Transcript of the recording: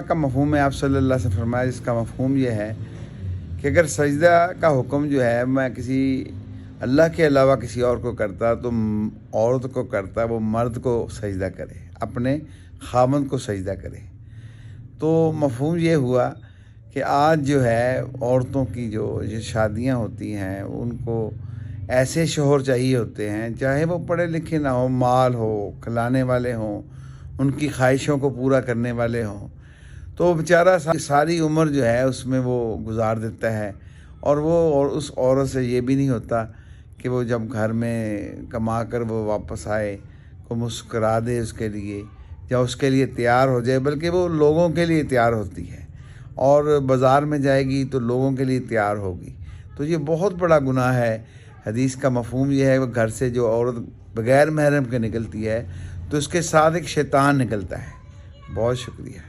का मफ़हूम है, आप सल्लल्लाहु अलैहि वसल्लम से फरमाया, जिसका मफ़हूम ये है कि अगर सजदा का हुक्म जो है मैं किसी अल्लाह के अलावा किसी और को करता तो औरत को करता, वो मर्द को सजदा करे, अपने खामन को सजदा करे। तो मफ़हूम ये हुआ कि आज जो है औरतों की जो ये शादियाँ होती हैं उनको ऐसे शौहर चाहिए होते हैं, चाहे वो पढ़े लिखे ना हो, माल हो, खिलाने वाले हों, उनकी ख्वाहिशों को पूरा करने वाले हों, तो बेचारा सारी उम्र जो है उसमें वो गुजार देता है। और उस औरत से ये भी नहीं होता कि वो जब घर में कमा कर वो वापस आए को मुस्करा दे उसके लिए या उसके लिए तैयार हो जाए, बल्कि वो लोगों के लिए तैयार होती है और बाज़ार में जाएगी तो लोगों के लिए तैयार होगी। तो ये बहुत बड़ा गुनाह है। हदीस का मफ़हूम ये है वो घर से जो औरत बग़ैर महरम के निकलती है तो उसके साथ एक शैतान निकलता है। बहुत शुक्रिया।